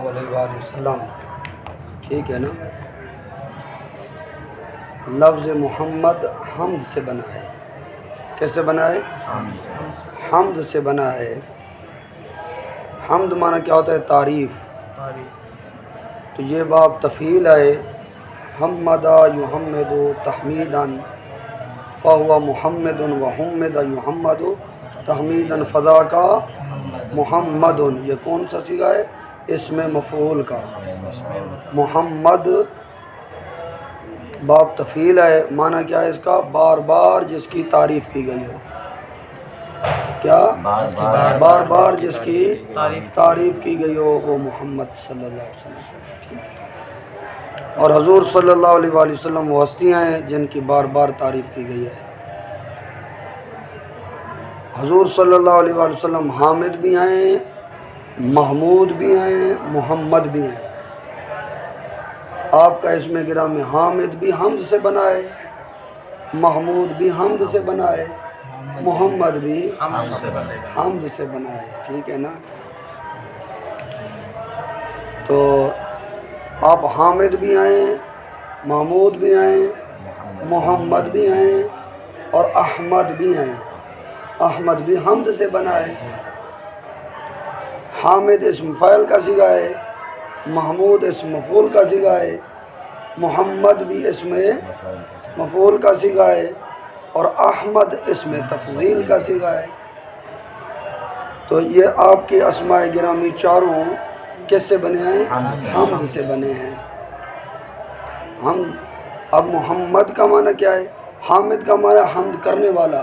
علیہ وآلہ وسلم، ٹھیک ہے نا؟ لفظ محمد حمد سے بنا ہے۔ کیسے بنا ہے؟ حمد سے بنا ہے۔ حمد معنی کیا ہوتا ہے؟ تعریف۔ تو یہ باب تفعیل ہے، حمدا یحمد تحمیدا فہو محمد وحمد یحمد تحمیدا فذاک محمد۔ یہ کون سا صیغہ ہے؟ اسم مفعول کا۔ محمد باب تفعیل ہے، معنی کیا ہے اس کا؟ بار بار جس کی تعریف کی گئی ہو۔ کیا؟ بار بار جس کی تعریف کی گئی ہو، وہ محمد صلی اللہ علیہ وسلم۔ اور حضور صلی اللہ علیہ وآلہ وسلم وہ ہستیاں ہیں جن کی بار بار تعریف کی گئی ہے۔ حضور صلی اللہ علیہ وآلہ وسلم حامد بھی ہیں، محمود بھی ہیں، محمد بھی ہیں۔ آپ کا اسم گرامی حامد بھی حمد سے بنا ہے، محمود بھی حمد سے بنا ہے، محمد بھی حمد سے بنا ہے، ٹھیک ہے نا؟ تو آپ حامد بھی ہیں، محمود بھی ہیں، محمد بھی ہیں اور احمد بھی ہیں۔ احمد بھی حمد سے بنا ہے۔ حامد اسم فاعل کا صیغہ ہے، محمود اسم مفعول کا صیغہ ہے، محمد بھی اسم مفعول کا صیغہ ہے اور احمد اسم تفضیل کا صیغہ ہے۔ تو یہ آپ کے اسماء گرامی چاروں کس سے بنے ہیں؟ حمد سے بنے ہیں۔ ہم اب محمد کا معنی کیا ہے؟ حامد کا معنی حمد کرنے والا۔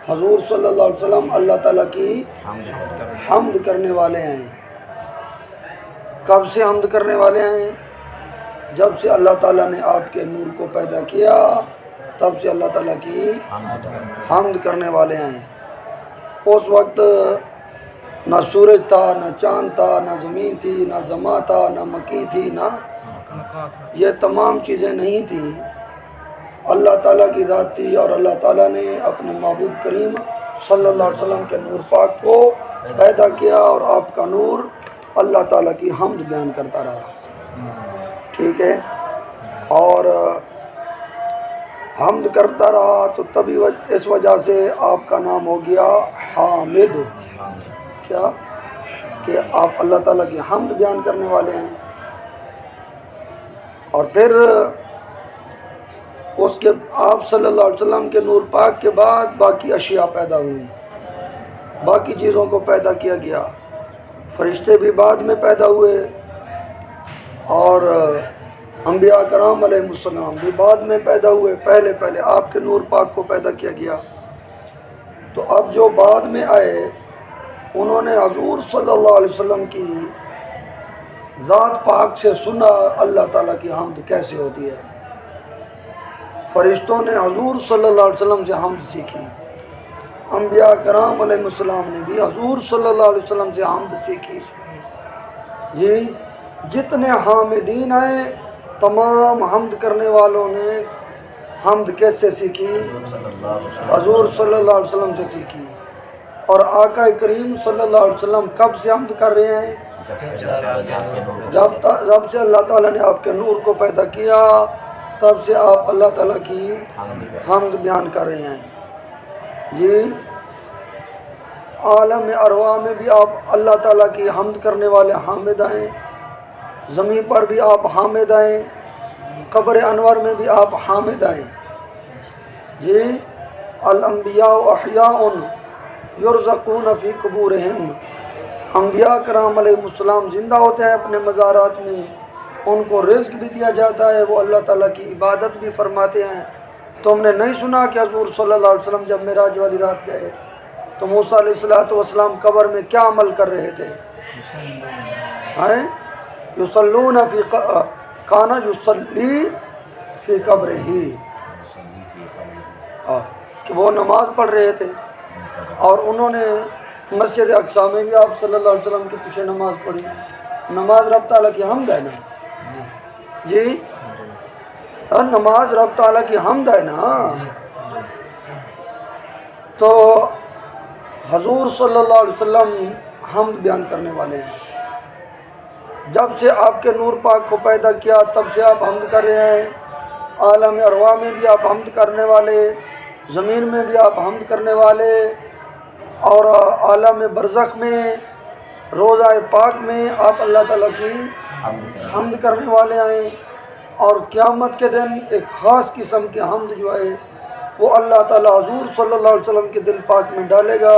حضور صلی اللہ علیہ وسلم اللہ تعالیٰ کی حمد کرنے والے ہیں۔ کب سے حمد کرنے والے ہیں؟ جب سے اللہ تعالیٰ نے آپ کے نور کو پیدا کیا، تب سے اللہ تعالیٰ کی حمد کرنے والے ہیں۔ اس وقت نہ سورج تھا، نہ چاند تھا، نہ زمین تھی، نہ زماں تھا، نہ مکی تھی، نہ یہ تمام چیزیں نہیں تھیں۔ اللہ تعالیٰ کی ذات تھی اور اللہ تعالیٰ نے اپنے محبوب کریم صلی اللہ علیہ وسلم کے نور پاک کو پیدا کیا اور آپ کا نور اللہ تعالیٰ کی حمد بیان کرتا رہا، ٹھیک ہے؟ اور حمد کرتا رہا تو تبھی اس وجہ سے آپ کا نام ہو گیا حامد۔ کیا؟ کہ آپ اللہ تعالیٰ کی حمد بیان کرنے والے ہیں۔ اور پھر اس کے آپ صلی اللہ علیہ وسلم کے نور پاک کے بعد باقی اشیاء پیدا ہوئی، باقی چیزوں کو پیدا کیا گیا۔ فرشتے بھی بعد میں پیدا ہوئے اور انبیاء کرام علیہ السلام بھی بعد میں پیدا ہوئے۔ پہلے آپ کے نور پاک کو پیدا کیا گیا۔ تو اب جو بعد میں آئے انہوں نے حضور صلی اللہ علیہ وسلم کی ذات پاک سے سنا اللہ تعالیٰ کی حمد کیسے ہوتی ہے۔ فرشتوں نے حضور صلی اللہ علیہ وسلم سے حمد سیکھی، انبیاء کرام علیہ السلام نے بھی حضور صلی اللہ علیہ وسلم سے حمد سیکھی۔ جی جتنے حامدین ہیں تمام حمد کرنے والوں نے حمد کیسے سیکھی؟ حضور صلی اللہ علیہ وسلم سے سیکھی۔ اور آقا کریم صلی اللہ علیہ وسلم کب سے حمد کر رہے ہیں؟ جب سے اللہ تعالیٰ نے آپ کے نور کو پیدا کیا تب سے آپ اللہ تعالیٰ کی حمد بیان کر رہے ہیں۔ جی عالم ارواح میں بھی آپ اللہ تعالیٰ کی حمد کرنے والے حامد ہیں، زمین پر بھی آپ حامد ہیں، قبر انور میں بھی آپ حامد ہیں۔ جی الانبیاء احیاء یرزقون فی قبورہم، انبیاء کرام علیہ السلام زندہ ہوتے ہیں اپنے مزارات میں، ان کو رزق بھی دیا جاتا ہے، وہ اللہ تعالیٰ کی عبادت بھی فرماتے ہیں۔ تم نے نہیں سنا کہ حضور صلی اللہ علیہ وسلم جب معراج والی رات گئے تو موسیٰ علیہ السلام قبر میں کیا عمل کر رہے تھے؟ یصلون فی کان یصلی فی قبرہ، کہ وہ نماز پڑھ رہے تھے اور انہوں نے مسجد اقصی میں بھی آپ صلی اللہ علیہ وسلم کے پیچھے نماز پڑھی۔ نماز رب تعالیٰ کی حمد ہے نا؟ جی نماز رب تعالیٰ کی حمد ہے نا؟ تو حضور صلی اللہ علیہ وسلم حمد بیان کرنے والے ہیں۔ جب سے آپ کے نور پاک کو پیدا کیا تب سے آپ حمد کر رہے ہیں، عالم ارواح میں بھی آپ حمد کرنے والے، زمین میں بھی آپ حمد کرنے والے، اور عالم برزخ میں روضہ پاک میں آپ اللہ تعالیٰ کی حمد کرنے والے ہیں۔ اور قیامت کے دن ایک خاص قسم کی حمد جو ہے وہ اللہ تعالیٰ حضور صلی اللہ علیہ وسلم کے دل پاک میں ڈالے گا،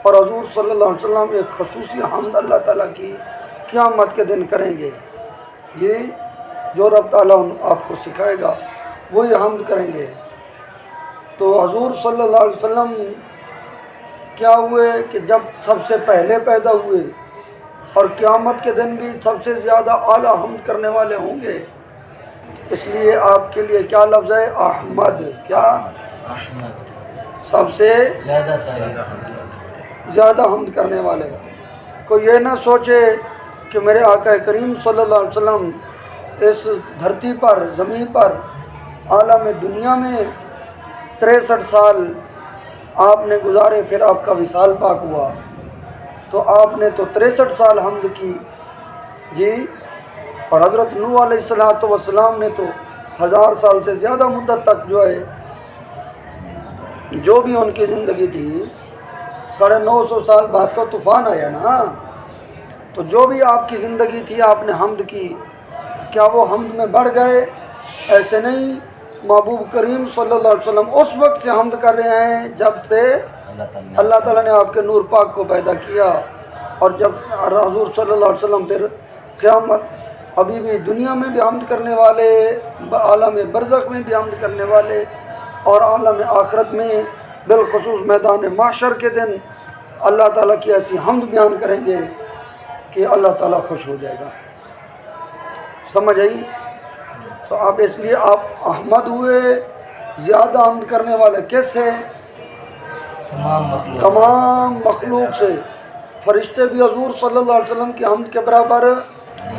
اور حضور صلی اللہ علیہ وسلم ایک خصوصی حمد اللہ تعالیٰ کی قیامت کے دن کریں گے۔ یہ جو رب تعالیٰ آپ کو سکھائے گا وہی حمد کریں گے۔ تو حضور صلی اللہ علیہ وسلم کیا ہوئے کہ جب سب سے پہلے پیدا ہوئے، اور قیامت کے دن بھی سب سے زیادہ اعلیٰ حمد کرنے والے ہوں گے، اس لیے آپ کے لیے کیا لفظ ہے؟ احمد۔ کیا؟ سب سے زیادہ حمد کرنے والے۔ کوئی یہ نہ سوچے کہ میرے آقا کریم صلی اللہ علیہ وسلم اس دھرتی پر، زمین پر، عالم دنیا میں 63 سال آپ نے گزارے، پھر آپ کا وصال پاک ہوا، تو آپ نے تو 63 سال حمد کی جی، اور حضرت نوح علیہ السلام نے تو 1000 سال سے زیادہ مدت تک جو ہے، جو بھی ان کی زندگی تھی، 950 سال بعد تو طوفان آیا نا، تو جو بھی آپ کی زندگی تھی آپ نے حمد کی۔ کیا وہ حمد میں بڑھ گئے؟ ایسے نہیں، محبوب کریم صلی اللہ علیہ وسلم اس وقت سے حمد کر رہے ہیں جب سے اللہ تعالیٰ نے آپ کے نور پاک کو پیدا کیا، اور جب حضور صلی اللہ علیہ وسلم پھر قیامت، ابھی بھی دنیا میں بھی حمد کرنے والے، عالم برزخ میں بھی حمد کرنے والے، اور عالم آخرت میں بالخصوص میدان محشر کے دن اللہ تعالیٰ کی ایسی حمد بیان کریں گے کہ اللہ تعالیٰ خوش ہو جائے گا۔ سمجھ آئی؟ تو اب اس لیے آپ احمد ہوئے، زیادہ حمد کرنے والے۔ کس سے؟ تمام مخلوق سے۔ فرشتے بھی حضور صلی اللہ علیہ وسلم کی حمد کے برابر،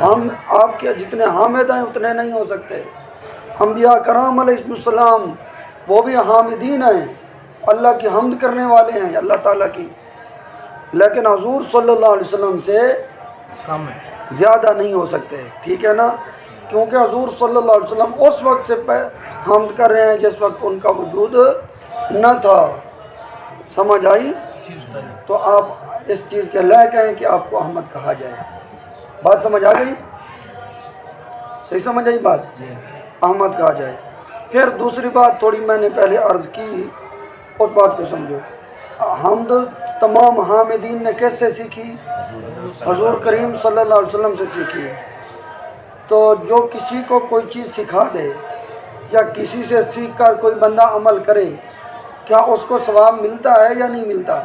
ہم آپ کے جتنے حامد ہیں اتنے نہیں ہو سکتے۔ انبیاء کرام علیہ السلام وہ بھی حامدین ہیں، اللہ کی حمد کرنے والے ہیں اللہ تعالیٰ کی، لیکن حضور صلی اللہ علیہ وسلم سے کم ہے، زیادہ نہیں ہو سکتے، ٹھیک ہے نا؟ کیونکہ حضور صلی اللہ علیہ وسلم اس وقت سے حمد کر رہے ہیں جس وقت ان کا وجود نہ تھا۔ سمجھ آئی؟ تو آپ اس چیز کے لائق ہیں کہ آپ کو احمد کہا جائے۔ بات سمجھ آ گئی؟ صحیح سمجھ آئی بات؟ احمد کہا جائے۔ پھر دوسری بات تھوڑی میں نے پہلے عرض کی، اس بات کو سمجھو۔ حمد تمام حامدین نے کیس سے سیکھی؟ حضور کریم صلی اللہ علیہ وسلم سے سیکھی۔ تو جو کسی کو کوئی چیز سکھا دے یا کسی سے سیکھ کر کوئی بندہ عمل کرے، کیا اس کو ثواب ملتا ہے یا نہیں ملتا؟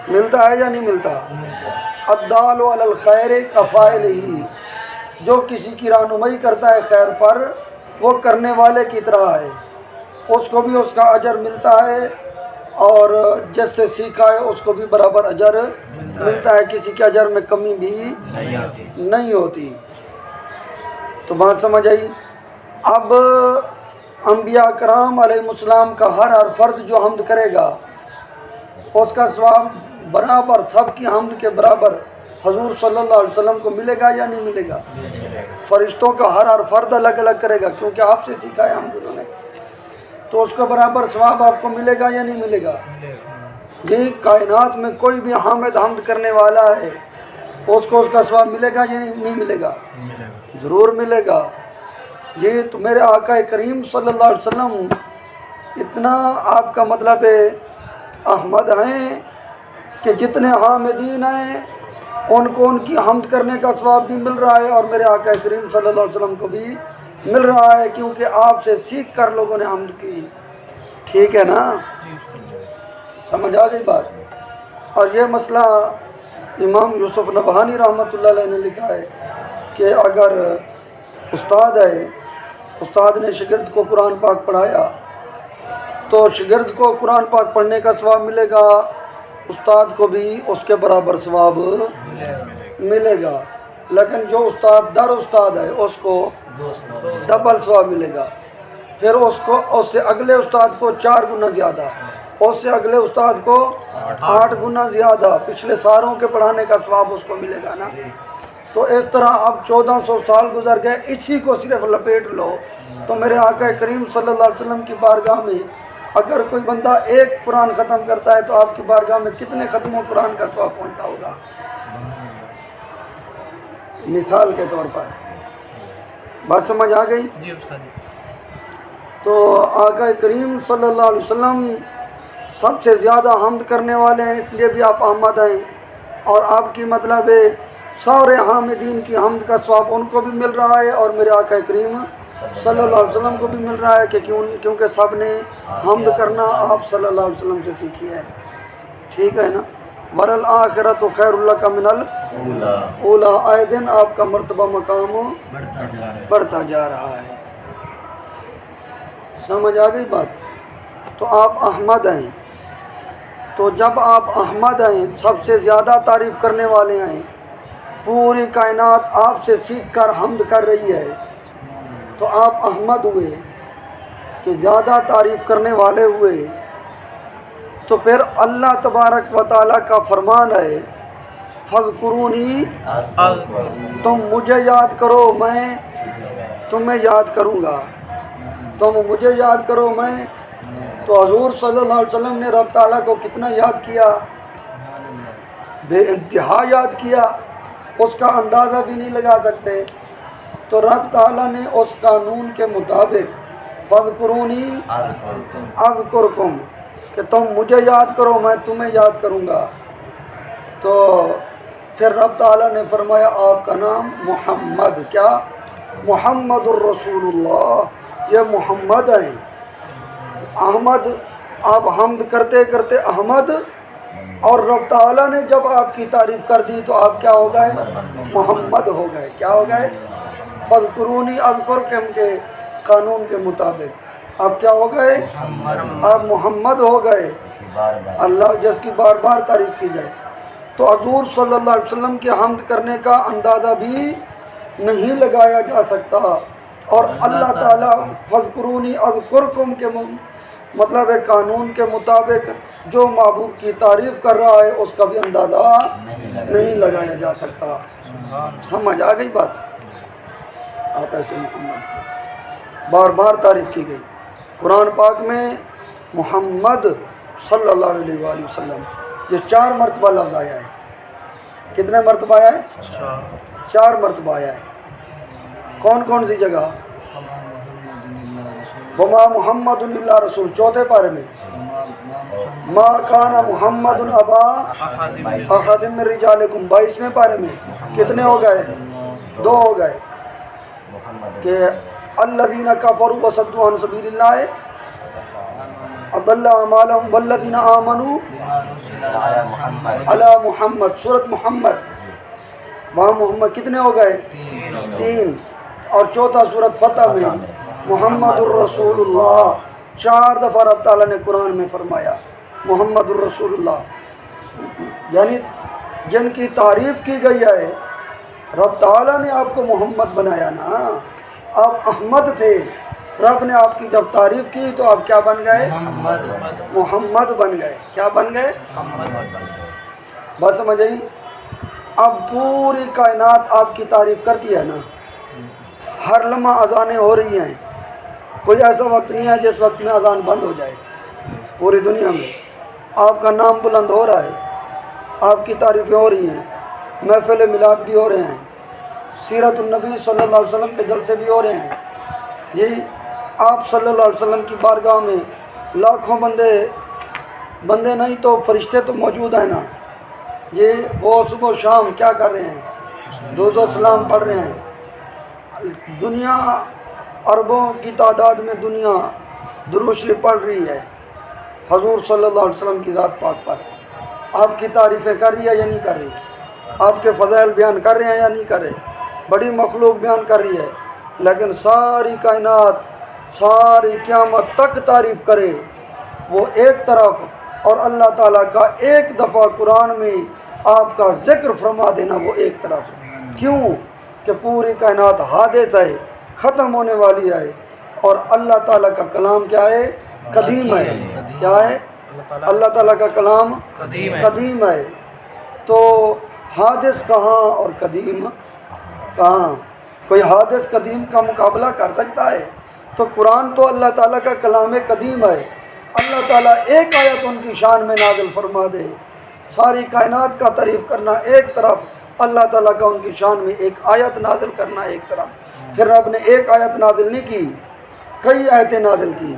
ملتا ہے یا نہیں ملتا؟ الدال علی الخیر کفاعلہ، جو کسی کی رہنمائی کرتا ہے خیر پر وہ کرنے والے کی طرح ہے، اس کو بھی اس کا اجر ملتا ہے، اور جس سے سیکھا ہے اس کو بھی برابر اجر ملتا ہے، کسی کے اجر میں کمی بھی نہیں ہوتی۔ تو بات سمجھ آئی؟ اب انبیاء کرام علیہ السلام کا ہر فرد جو حمد کرے گا اس کا ثواب برابر، سب کی حمد کے برابر حضور صلی اللہ علیہ وسلم کو ملے گا یا نہیں ملے گا؟ فرشتوں کا ہر فرد الگ الگ کرے گا کیونکہ آپ سے سیکھا ہے حمد انہوں نے، تو اس کو برابر ثواب آپ کو ملے گا یا نہیں ملے گا؟ جی، کائنات میں کوئی بھی حامد حمد کرنے والا ہے اس کو اس کا ثواب ملے گا یا نہیں ملے گا؟ ضرور ملے گا۔ جی، تو میرے آقا کریم صلی اللہ علیہ وسلم اتنا آپ کا مطلب ہے احمد ہیں کہ جتنے حامدین ہیں ان کو ان کی حمد کرنے کا ثواب بھی مل رہا ہے، اور میرے آقا کریم صلی اللہ علیہ وسلم کو بھی مل رہا ہے کیونکہ آپ سے سیکھ کر لوگوں نے حمد کی۔ ٹھیک ہے نا؟ سمجھ آ گئی بات؟ اور یہ مسئلہ امام یوسف نبہانی رحمۃ اللہ علیہ نے لکھا ہے کہ اگر استاد ہے، استاد نے شاگرد کو قرآن پاک پڑھایا تو شاگرد کو قرآن پاک پڑھنے کا ثواب ملے گا، استاد کو بھی اس کے برابر ثواب ملے گا، لیکن جو استاد در استاد ہے اس کو ڈبل ثواب ملے گا، پھر اس سے اگلے استاد کو 4 گنا زیادہ، اس سے اگلے استاد کو 8 گنا زیادہ، پچھلے ساروں کے پڑھانے کا ثواب اس کو ملے گا نا۔ تو اس طرح اب 1400 سال گزر گئے، اسی کو صرف لپیٹ لو تو میرے آقا کریم صلی اللہ علیہ وسلم کی بارگاہ میں اگر کوئی بندہ ایک قرآن ختم کرتا ہے تو آپ کی بارگاہ میں کتنے ختموں قرآن کا ثواب پہنچتا ہوگا؟ مثال کے طور پر بات سمجھ آ گئی؟ جی استاد جی۔ تو آقا کریم صلی اللہ علیہ وسلم سب سے زیادہ حمد کرنے والے ہیں، اس لیے بھی آپ احمد ہیں، اور آپ کی مطلب ہے سارے حامدین کی حمد کا ثواب ان کو بھی مل رہا ہے اور میرے آقا کریم صلی اللہ علیہ وسلم کو بھی مل رہا ہے کہ کیونکہ سب نے حمد کرنا آپ صلی اللہ علیہ وسلم سے سیکھی ہے۔ ٹھیک ہے نا؟ وَالْآخِرَةُ خَيْرٌ لَكَ مِنَ الْأُولَىٰ، آئے دن آپ کا مرتبہ مقام بڑھتا جا رہا ہے۔ سمجھ آ گئی بات؟ تو آپ احمد ہیں، تو جب آپ احمد ہیں سب سے زیادہ تعریف کرنے والے ہیں، پوری کائنات آپ سے سیکھ کر حمد کر رہی ہے، تو آپ احمد ہوئے کہ زیادہ تعریف کرنے والے ہوئے، تو پھر اللہ تبارک و تعالیٰ کا فرمان ہے فَاذْكُرُونِي، تم مجھے یاد کرو میں تمہیں یاد کروں گا، تم مجھے یاد کرو میں۔ تو حضور صلی اللہ علیہ وسلم نے رب تعالیٰ کو کتنا یاد کیا؟ بے انتہا یاد کیا، اس کا اندازہ بھی نہیں لگا سکتے۔ تو رب تعالیٰ نے اس قانون کے مطابق فَاذْكُرُونِي أَذْكُرْكُمْ، کہ تم مجھے یاد کرو میں تمہیں یاد کروں گا۔ تو پھر رب تعالیٰ نے فرمایا آپ کا نام محمد، کیا؟ محمد الرسول اللہ، یہ محمد ہیں۔ احمد، آپ حمد کرتے کرتے احمد، اور رب تعالیٰ نے جب آپ کی تعریف کر دی تو آپ کیا ہو گئے؟ محمد ہو گئے۔ کیا ہو گئے؟ فَاذْكُرُونِي أَذْكُرْكُمْ کے قانون کے مطابق آپ کیا ہو گئے؟ آپ محمد ہو گئے، اللہ جس کی بار بار تعریف کی جائے۔ تو حضور صلی اللہ علیہ وسلم کے حمد کرنے کا اندازہ بھی نہیں لگایا جا سکتا، اور اللہ تعالیٰ فَاذْكُرُونِي أَذْكُرْكُمْ کے مطلب ہے قانون کے مطابق جو محبوب کی تعریف کر رہا ہے اس کا بھی اندازہ نہیں لگایا جا سکتا۔ سمجھ آ گئی بات؟ آپ ایسے محمد بار بار تعریف کی گئی قرآن پاک میں، محمد صلی اللہ علیہ وآلہ وسلم یہ 4 مرتبہ لفظ آیا ہے۔ کتنے مرتبہ آیا ہے؟ 4 مرتبہ آیا ہے۔ کون کون سی جگہ؟ وما محمد الا رسول 4 پارے میں، ما کان محمد ابا احد من رجالکم 22ویں پارے میں۔ کتنے ہو گئے؟ 2 ہو گئے کہ الذین کفروا وصدوا عن سبیل اللہ اضل اعمالهم والذین آمنوا علی محمد، سورۃ محمد، وہاں محمد کتنے ہو گئے؟ 3، اور چوتھا سورۃ فتح میں محمد الرسول اللہ 4 دفعہ رب تعالیٰ نے قرآن میں فرمایا محمد الرسول اللہ، یعنی جن کی تعریف کی گئی ہے رب تعالیٰ نے آپ کو محمد بنایا نا، آپ احمد تھے، رب نے آپ کی جب تعریف کی تو آپ کیا بن گئے؟ محمد بن گئے۔ کیا بن گئے؟ بات سمجھ آئی؟ اب پوری کائنات آپ کی تعریف کرتی ہے نا، ہر لمحہ اذانیں ہو رہی ہیں، کوئی ایسا وقت نہیں ہے جس وقت میں اذان بند ہو جائے۔ پوری دنیا میں آپ کا نام بلند ہو رہا ہے، آپ کی تعریفیں ہو رہی ہیں، محفل میلاد بھی ہو رہے ہیں، سیرت النبی صلی اللہ علیہ وسلم کے جلسے بھی ہو رہے ہیں۔ جی آپ صلی اللہ علیہ وسلم کی بارگاہ میں لاکھوں بندے نہیں تو فرشتے تو موجود ہیں نا جی، وہ صبح و شام کیا کر رہے ہیں؟ درود و سلام پڑھ رہے ہیں۔ دنیا اربوں کی تعداد میں دنیا درود شریف پڑھ رہی ہے حضور صلی اللہ علیہ وسلم کی ذات پاک پر۔ آپ کی تعریفیں کر رہی ہے یا نہیں کر رہی؟ آپ کے فضائل بیان کر رہے ہیں یا نہیں کر رہے؟ بڑی مخلوق بیان کر رہی ہے، لیکن ساری کائنات ساری قیامت تک تعریف کرے وہ ایک طرف، اور اللہ تعالیٰ کا ایک دفعہ قرآن میں آپ کا ذکر فرما دینا وہ ایک طرف۔ کیوں کہ پوری کائنات حادث ہے، ختم ہونے والی ہے، اور اللہ تعالیٰ کا کلام کیا ہے؟ قدیم ہے۔ کیا ہے؟ اللہ تعالیٰ کا کلام قدیم ہے۔ تو حادث کہاں اور قدیم کہاں کوئی حادث قدیم کا مقابلہ کر سکتا ہے؟ تو قرآن تو اللہ تعالیٰ کا کلام قدیم ہے، اللہ تعالیٰ ایک آیت ان کی شان میں نازل فرما دے، ساری کائنات کا تعریف کرنا ایک طرف، اللہ تعالیٰ کا ان کی شان میں ایک آیت نازل کرنا ایک طرف۔ پھر رب نے ایک آیت نازل نہیں کی، کئی آیتیں نازل کی۔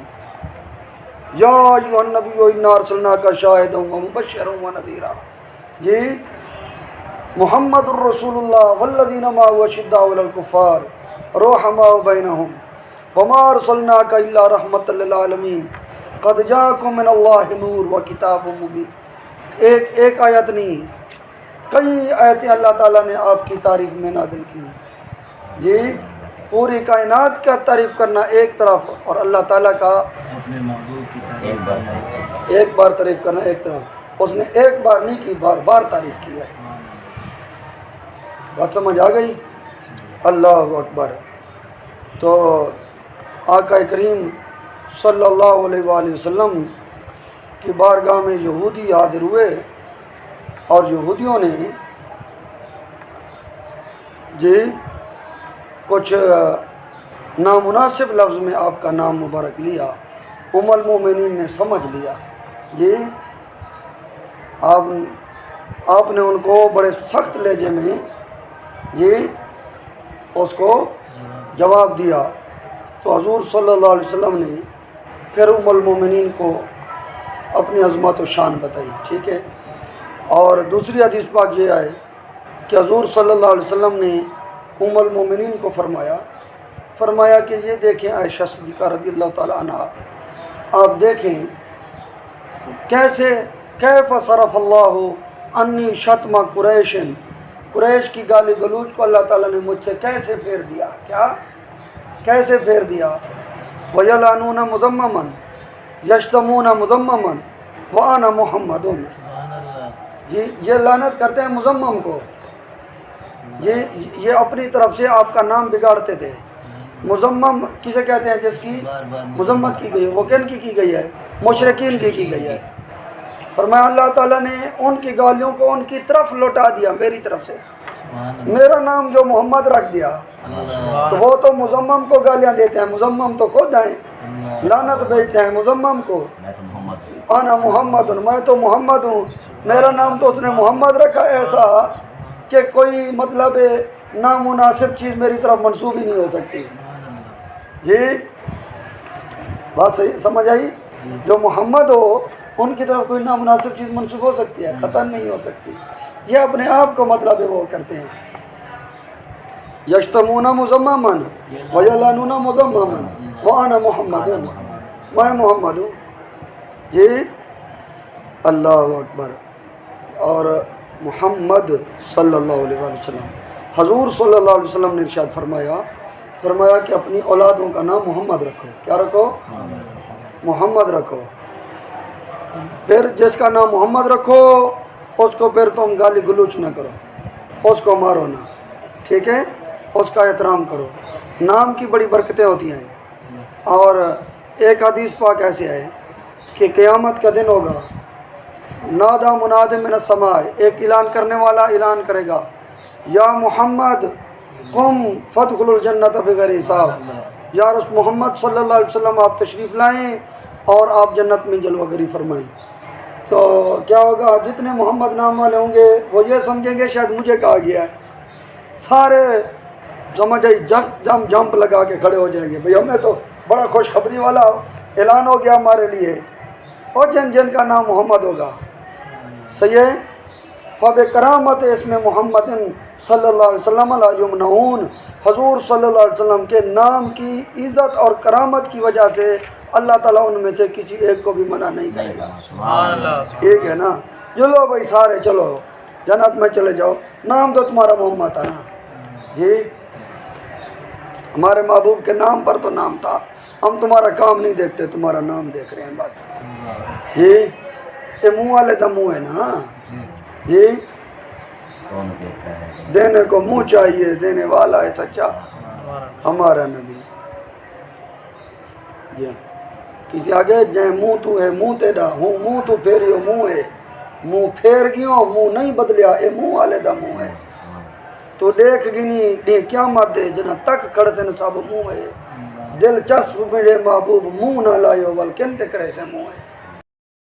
یا ایھا النبی انا ارسلناک شاہدا ومبشرا ونذیرا، جی محمد الرسول اللہ والذین معہ اشداء علی الکفار رحماء بینہم وما ارسلناک الا رحمۃ للعالمین قد جاءکم من اللہ نور وکتاب مبین۔ ایک آیت نہیں، کئی آیتیں اللہ تعالیٰ نے آپ کی تعریف میں نازل کی۔ جی پوری کائنات کا تعریف کرنا ایک طرف، اور اللہ تعالیٰ کا اپنے محبوب کی تعریف ایک بار تعریف کرنا ایک طرف۔ اس نے ایک بار نہیں کی، بار بار تعریف کی ہے۔ بات سمجھ آ گئی؟ اللہ اکبر۔ تو آقا کریم صلی اللہ علیہ وآلہ وسلم کی بارگاہ میں یہودی حاضر ہوئے، اور یہودیوں نے جی کچھ نامناسب لفظ میں آپ کا نام مبارک لیا۔ ام المومنین نے سمجھ لیا، جی آپ نے ان کو بڑے سخت لہجے میں جی اس کو جواب دیا۔ تو حضور صلی اللہ علیہ وسلم نے پھر ام المومنین کو اپنی عظمت و شان بتائی، ٹھیک ہے۔ اور دوسری حدیث پاک یہ آئے کہ حضور صلی اللہ علیہ وسلم نے ام المومنین کو فرمایا کہ یہ دیکھیں عائشہ صدیقہ رضی اللہ تعالیٰ عنہا، آپ دیکھیں کیف صرف اللہ انی شتم قریش کی گالی گلوچ کو اللہ تعالیٰ نے مجھ سے کیسے پھیر دیا، کیسے پھیر دیا۔ وَيَلْعَنُونَ مُذَمَّمًا يَشْتَمُونَ مُذَمَّمًا وَأَنَا مُحَمَّدٌ، جی یہ لعنت کرتے ہیں مذمم کو، یہ اپنی طرف سے آپ کا نام بگاڑتے تھے۔ مذمم کسے کہتے ہیں؟ جس کی مذمت کی گئی ہے۔ وہ کن کی گئی ہے؟ مشرکین کی گئی ہے۔ فرمایا اللہ تعالیٰ نے ان کی گالیوں کو ان کی طرف لوٹا دیا، میری طرف سے، میرا نام جو محمد رکھ دیا۔ تو وہ تو مذمم کو گالیاں دیتے ہیں، مذمم تو خود ہیں، لعنت بھیجتے ہیں مذمم کو۔ انا محمد، میں تو محمد ہوں، میرا نام تو اس نے محمد رکھا، ایسا کہ کوئی مطلب نامناسب چیز میری طرف منسوب ہی نہیں ہو سکتی۔ جی بات صحیح سمجھ آئی؟ جو محمد ہو ان کی طرف کوئی نامناسب چیز منسوب ہو سکتی ہے؟ قطعاً نہیں ہو سکتی۔ یہ اپنے آپ کو مطلب وہ کرتے ہیں، یشتمون مذمما ویلعنون مذمما وانا محمد، میں محمد ہوں۔ جی اللہ اکبر۔ اور محمد صلی اللہ علیہ وآلہ وسلم، حضور صلی اللہ علیہ وسلم نے ارشاد فرمایا کہ اپنی اولادوں کا نام محمد رکھو۔ کیا رکھو؟ محمد رکھو۔ پھر جس کا نام محمد رکھو اس کو پھر تم گالی گلوچ نہ کرو، اس کو مارو نہ، ٹھیک ہے؟ اس کا احترام کرو۔ نام کی بڑی برکتیں ہوتی ہیں۔ اور ایک حدیث پاک ایسے ہے کہ قیامت کا دن ہوگا، نادا مناد من السماء، ایک اعلان کرنے والا اعلان کرے گا، یا محمد قم فادخل الجنت بغیر حساب، یا رسول محمد صلی اللہ علیہ وسلم آپ تشریف لائیں اور آپ جنت میں جلوہ گری فرمائیں۔ تو کیا ہوگا؟ جتنے محمد نام والے ہوں گے وہ یہ سمجھیں گے شاید مجھے کہا گیا ہے، سارے سمجھ آئی جمپ لگا کے کھڑے ہو جائیں گے، بھئی ہمیں تو بڑا خوشخبری والا اعلان ہو گیا ہمارے لیے، اور جن کا نام محمد ہوگا، صحیح ہے؟ فَبِكَرَامَتِ اسم محمد صلی اللہ علیہ وسلم لا یمنعون، حضور صلی اللہ علیہ وسلم کے نام کی عزت اور کرامت کی وجہ سے اللہ تعالیٰ ان میں سے کسی ایک کو بھی منع نہیں کرے گا۔ ٹھیک ہے نا؟ چلو بھائی سارے چلو جنت میں چلے جاؤ، نام تو تمہارا محمد تھا نا، جی ہمارے محبوب کے نام پر تو نام تھا، ہم تمہارا کام نہیں دیکھتے، تمہارا نام دیکھ رہے ہیں بس۔ جی یہ منہ والے تو منہ ہے نا، جی دینے کو منہ چاہیے، دینے والا ہے سچا ہمارا نبی۔ جی کسی آگے جائیں منہ تو ہے منہ تیرا ہوں، منہ تو پھیریو منہ ہے، منہ پھیر گیوں منہ نہیں بدلیا، اے منہ والے دا منہ ہے۔ تو دیکھ گنی ڈے قیامت دے جنہ تک کھڑتے سب منہ ہے دلچسپ میرے محبوب منہ نہ لائیو ول کن تے کرے سے منہ ہے